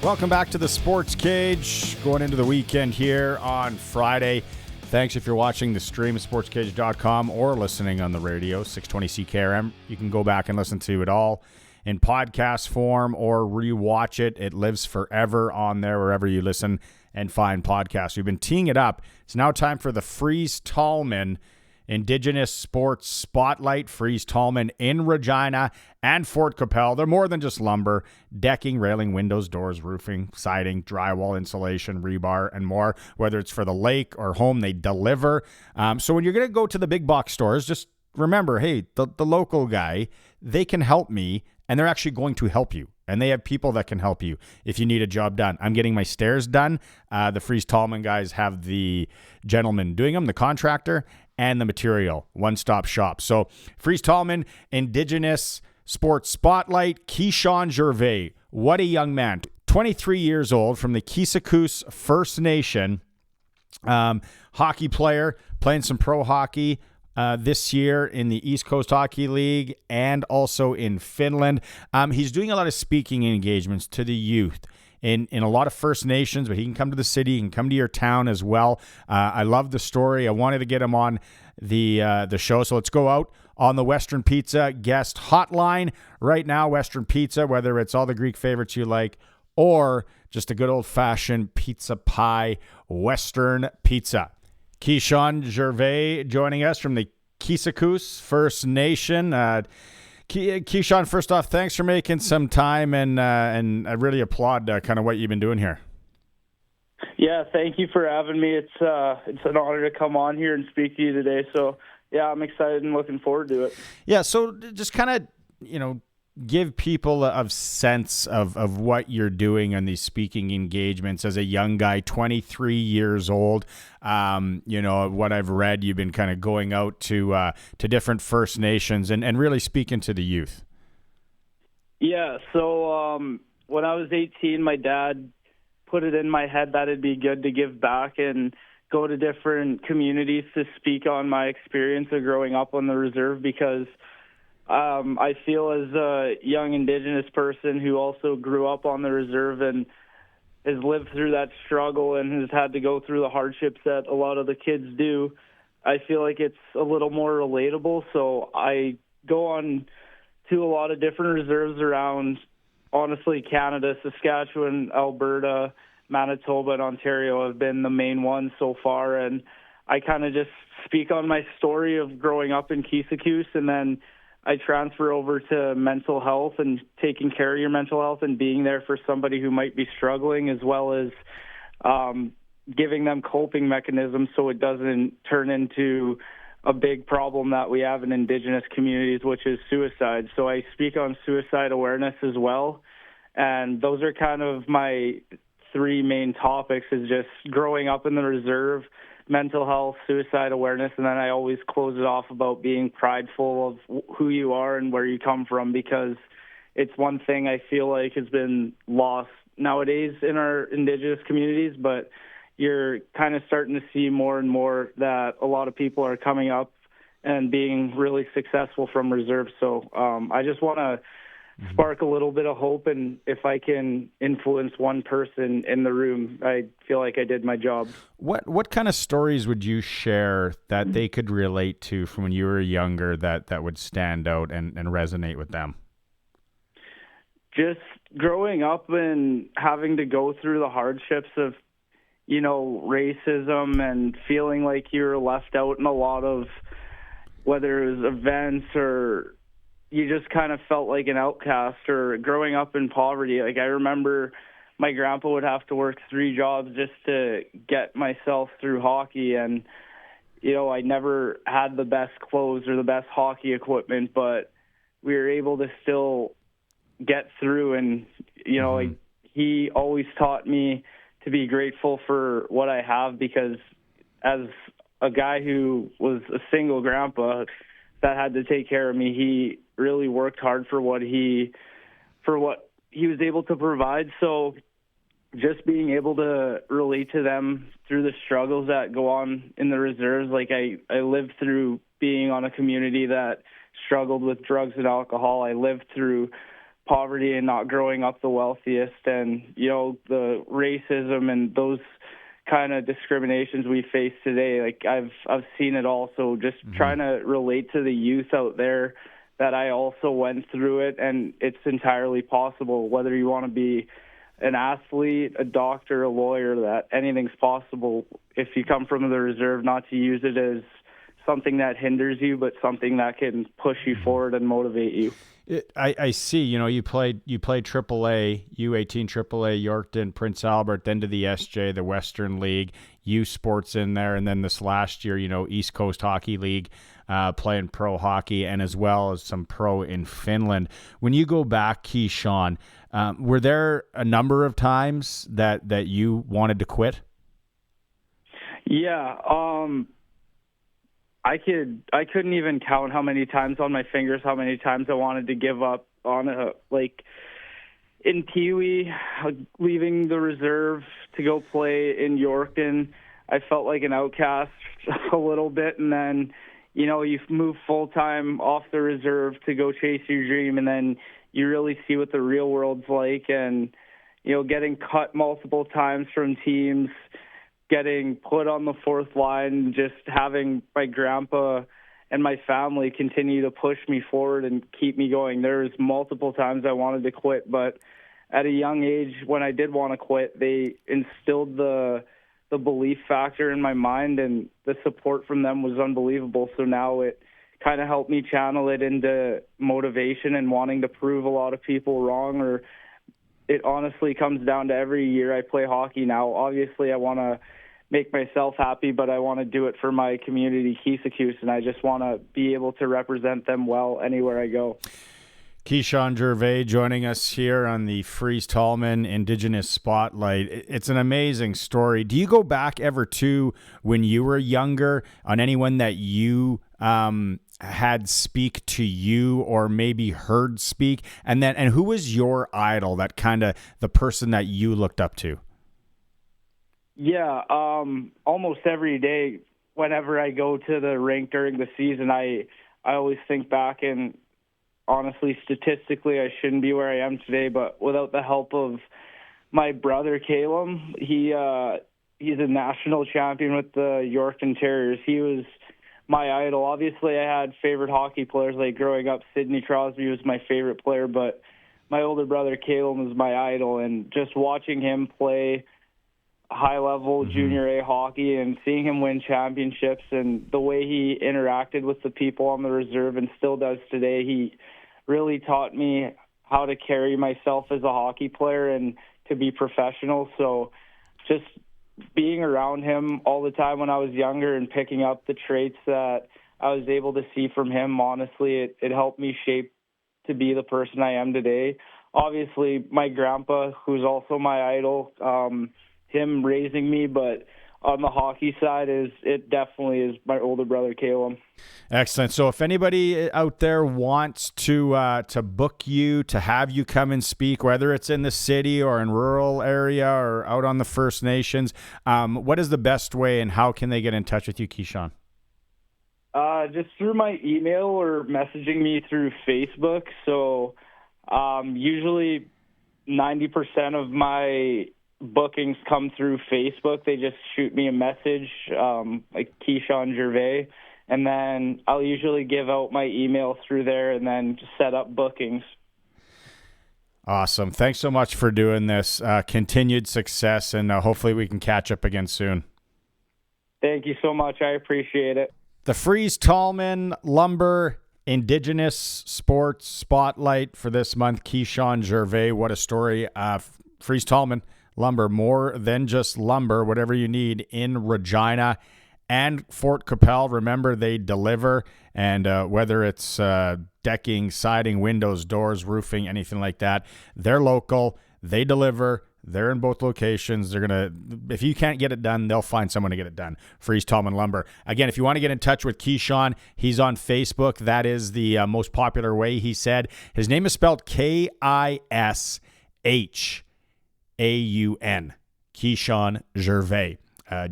Welcome back to the Sports Cage. Going into the weekend here on Friday. Thanks if you're watching the stream at sportscage.com or listening on the radio, 620 CKRM. You can go back and listen to it all in podcast form or rewatch it. It lives forever on there wherever you listen and find podcasts. We've been teeing it up. It's now time for the Freeze Tallman Indigenous Sports Spotlight. Freeze Tallman in Regina and Fort Capel. They're more than just lumber, decking, railing, windows, doors, roofing, siding, drywall, insulation, rebar, and more. Whether it's for the lake or home, they deliver. So when you're going to go to the big box stores, just remember, hey, the local guy, they can help me, and they're actually going to help you. And they have people that can help you if you need a job done. I'm getting my stairs done. The Freeze Tallman guys have the gentleman doing them, the contractor, and the material. One-stop shop. So Freeze Tallman, Indigenous Sports Spotlight, Kishaun Gervais. What a young man. 23 years old from the Keeseekose First Nation. Hockey player, playing some pro hockey this year in the East Coast Hockey League and also in Finland. He's doing a lot of speaking engagements to the youth in a lot of First Nations, but he can come to the city, he can come to your town as well. I love the story. I wanted to get him on the show, so let's go out on the Western Pizza guest hotline right now. Western Pizza, whether it's all the Greek favorites you like or just a good old-fashioned pizza pie, Western Pizza. Kishaun Gervais joining us from the Keeseekose First Nation. Kishaun, first off, thanks for making some time, and I really applaud kind of what you've been doing here. Yeah, thank you for having me. It's an honor to come on here and speak to you today. So, yeah, I'm excited and looking forward to it. Yeah, so just kind of, give people a sense of what you're doing on these speaking engagements as a young guy, 23 years old. What I've read, you've been kind of going out to different First Nations and really speaking to the youth. Yeah, so when I was 18, my dad put it in my head that it'd be good to give back and go to different communities to speak on my experience of growing up on the reserve, because I feel as a young Indigenous person who also grew up on the reserve and has lived through that struggle and has had to go through the hardships that a lot of the kids do, I feel like it's a little more relatable. So I go on to a lot of different reserves around, honestly, Canada, Saskatchewan, Alberta, Manitoba, and Ontario have been the main ones so far. And I kind of just speak on my story of growing up in Keeseekose, and then I transfer over to mental health and taking care of your mental health and being there for somebody who might be struggling, as well as giving them coping mechanisms so it doesn't turn into a big problem that we have in Indigenous communities, which is suicide. So I speak on suicide awareness as well. And those are kind of my three main topics, is just growing up in the reserve, mental health, suicide awareness, and then I always close it off about being prideful of who you are and where you come from, because it's one thing I feel like has been lost nowadays in our Indigenous communities, but you're kind of starting to see more and more that a lot of people are coming up and being really successful from reserve. So I just want to spark a little bit of hope, and if I can influence one person in the room, I feel like I did my job. What kind of stories would you share that they could relate to from when you were younger that would stand out and resonate with them? Just growing up and having to go through the hardships of, racism and feeling like you were left out in a lot of, whether it was events or you just kind of felt like an outcast, or growing up in poverty. Like, I remember my grandpa would have to work 3 jobs just to get myself through hockey. And, I never had the best clothes or the best hockey equipment, but we were able to still get through. And, like, he always taught me to be grateful for what I have, because as a guy who was a single grandpa that had to take care of me, he really worked hard for what he was able to provide. So just being able to relate to them through the struggles that go on in the reserves. Like, I lived through being on a community that struggled with drugs and alcohol. I lived through poverty and not growing up the wealthiest, and the racism and those kind of discriminations we face today. Like I've seen it all. So just trying to relate to the youth out there that I also went through it, and it's entirely possible. Whether you want to be an athlete, a doctor, a lawyer, that anything's possible if you come from the reserve. Not to use it as something that hinders you, but something that can push you forward and motivate you. I see. You played AAA, U18 AAA, Yorkton, Prince Albert, then to the SJ, the Western League, U Sports in there, and then this last year, East Coast Hockey League, playing pro hockey, and as well as some pro in Finland. When you go back, Kishaun, were there a number of times that you wanted to quit? Yeah. I couldn't even count how many times on my fingers, how many times I wanted to give up on in Pee-wee, leaving the reserve to go play in Yorkton. I felt like an outcast a little bit, and then, you move full-time off the reserve to go chase your dream, and then you really see what the real world's like, and, getting cut multiple times from teams, getting put on the fourth line, just having my grandpa and my family continue to push me forward and keep me going. There was multiple times I wanted to quit, but at a young age, when I did want to quit, they instilled the belief factor in my mind, and the support from them was unbelievable. So now it kind of helped me channel it into motivation and wanting to prove a lot of people wrong. Or it honestly comes down to every year I play hockey now. Obviously, I want to make myself happy, but I want to do it for my community, Keeseekose, and I just want to be able to represent them well anywhere I go. Kishaun Gervais joining us here on the Fries Tallman Indigenous Spotlight. It's an amazing story. Do you go back ever to when you were younger on anyone that you had speak to you or maybe heard speak? And who was your idol, that kind of the person that you looked up to? Yeah, almost every day whenever I go to the rink during the season, I always think back, and honestly, statistically, I shouldn't be where I am today, but without the help of my brother, Caleb, he's a national champion with the Yorkton Terriers. He was my idol. Obviously, I had favorite hockey players. Like growing up, Sidney Crosby was my favorite player, but my older brother, Caleb, was my idol, and just watching him play high-level junior A hockey and seeing him win championships and the way he interacted with the people on the reserve and still does today, he really taught me how to carry myself as a hockey player and to be professional. So just being around him all the time when I was younger and picking up the traits that I was able to see from him, honestly, it helped me shape to be the person I am today. Obviously, my grandpa, who's also my idol, him raising me, but on the hockey side, it definitely is my older brother, Caleb. Excellent. So if anybody out there wants to book you, to have you come and speak, whether it's in the city or in rural area or out on the First Nations, what is the best way and how can they get in touch with you, Kishaun? Just through my email or messaging me through Facebook. So usually 90% of my bookings come through Facebook. They just shoot me a message, like Kishaun Gervais, and then I'll usually give out my email through there and then just set up bookings. Awesome. Thanks so much for doing this. Continued success, and hopefully we can catch up again soon. Thank you so much. I appreciate it. The Fries Tallman Lumber Indigenous Sports Spotlight for this month, Kishaun Gervais. What a story. Fries Tallman Lumber, more than just lumber, whatever you need in Regina and Fort Capel. Remember, they deliver, and whether it's decking, siding, windows, doors, roofing, anything like that, they're local, they deliver, they're in both locations. They're going to, if you can't get it done, they'll find someone to get it done. Fries Tallman Lumber. Again, if you want to get in touch with Kishaun, he's on Facebook. That is the most popular way, he said. His name is spelled Kishaun. Kishaun Gervais,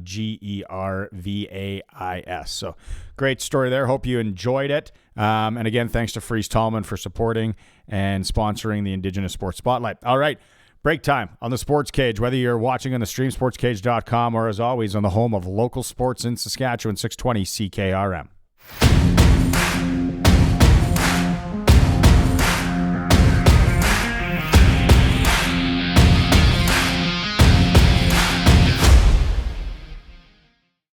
Gervais. So great story there. Hope you enjoyed it. And again, thanks to Freeze Tallman for supporting and sponsoring the Indigenous Sports Spotlight. All right, break time on the Sports Cage, whether you're watching on the stream, sportscage.com, or as always on the home of local sports in Saskatchewan, 620 CKRM.